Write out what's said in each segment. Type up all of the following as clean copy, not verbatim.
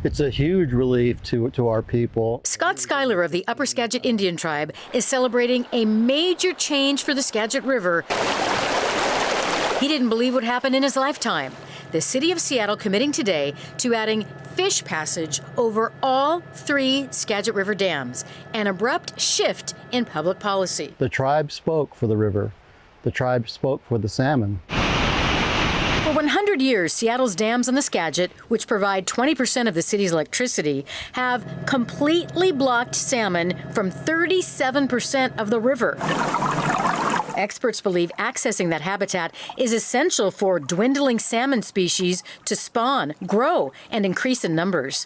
It's a huge relief to our people. Scott Schuyler of the Upper Skagit Indian Tribe is celebrating a major change for the Skagit River he didn't believe would happen in his lifetime. The city of Seattle committing today to adding fish passage over all 3 Skagit River dams, an abrupt shift in public policy. The tribe spoke for the river. The tribe spoke for the salmon. For 100 years, Seattle's dams on the Skagit, which provide 20% of the city's electricity, have completely blocked salmon from 37% of the river. Experts believe accessing that habitat is essential for dwindling salmon species to spawn, grow, and increase in numbers.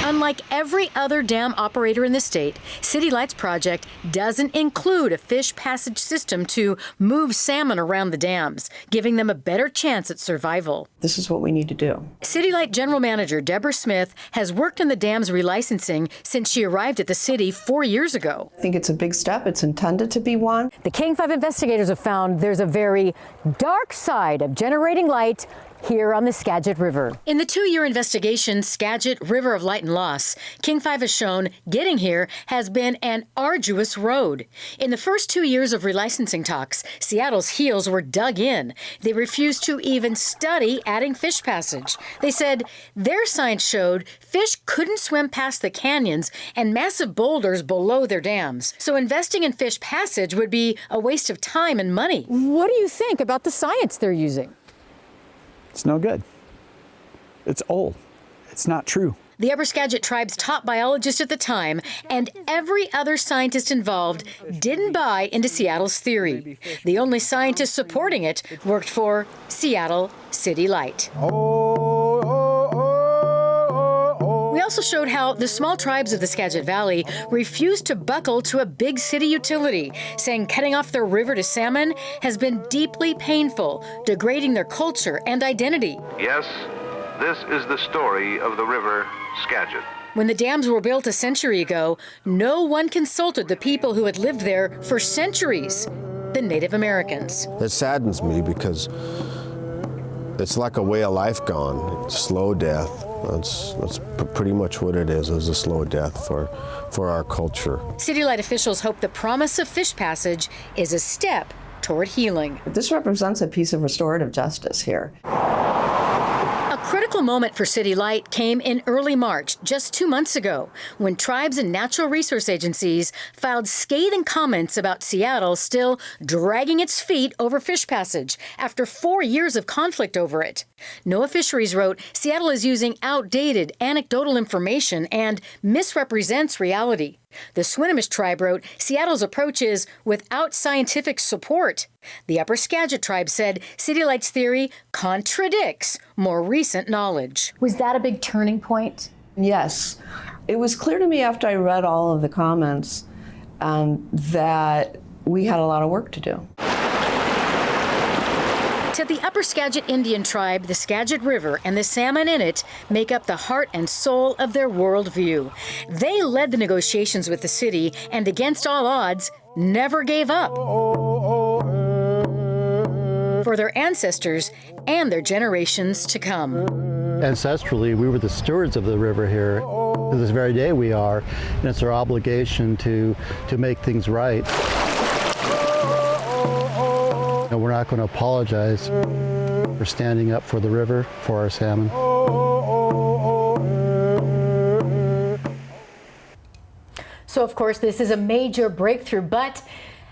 Unlike every other dam operator in the state, City Light's project doesn't include a fish passage system to move salmon around the dams, giving them a better chance at survival. This is what we need to do. City Light General Manager Deborah Smith has worked on the dam's relicensing since she arrived at the city 4 years ago. I think it's a big step. It's intended to be one. The King 5 investigators have found there's a very dark side of generating light here on the Skagit River. In the 2-year investigation, Skagit River of Light and Loss, King 5 has shown getting here has been an arduous road. In the first 2 years of relicensing talks, Seattle's heels were dug in. They refused to even study adding fish passage. They said their science showed fish couldn't swim past the canyons and massive boulders below their dams. So investing in fish passage would be a waste of time and money. What do you think about the science they're using? It's no good. It's old. It's not true. The Upper Skagit Tribe's top biologist at the time and every other scientist involved didn't buy into Seattle's theory. The only scientist supporting it worked for Seattle City Light. We also showed how the small tribes of the Skagit Valley refused to buckle to a big city utility, saying cutting off their river to salmon has been deeply painful, degrading their culture and identity. Yes, this is the story of the river Skagit. When the dams were built a century ago, no one consulted the people who had lived there for centuries, the Native Americans. It saddens me because it's like a way of life gone. It's slow death. That's pretty much what it is a slow death for our culture. City Light officials hope the promise of fish passage is a step toward healing. This represents a piece of restorative justice here. A critical moment for City Light came in early March, just 2 months ago, when tribes and natural resource agencies filed scathing comments about Seattle still dragging its feet over fish passage after 4 years of conflict over it. NOAA Fisheries wrote, Seattle is using outdated anecdotal information and misrepresents reality. The Swinomish tribe wrote, Seattle's approach is without scientific support. The Upper Skagit tribe said City Light's theory contradicts more recent knowledge. Was that a big turning point? Yes. It was clear to me after I read all of the comments that we had a lot of work to do. To the Upper Skagit Indian Tribe, the Skagit River and the salmon in it make up the heart and soul of their worldview. They led the negotiations with the city and, against all odds, never gave up. For their ancestors and their generations to come. Ancestrally, we were the stewards of the river here. To this very day we are, and it's our obligation to make things right. And we're not going to apologize for standing up for the river, for our salmon. So, of course, this is a major breakthrough, but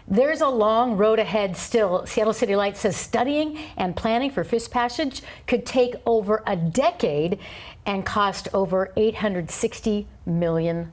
there's a long road ahead still. Seattle City Light says studying and planning for fish passage could take over a decade and cost over $860 million.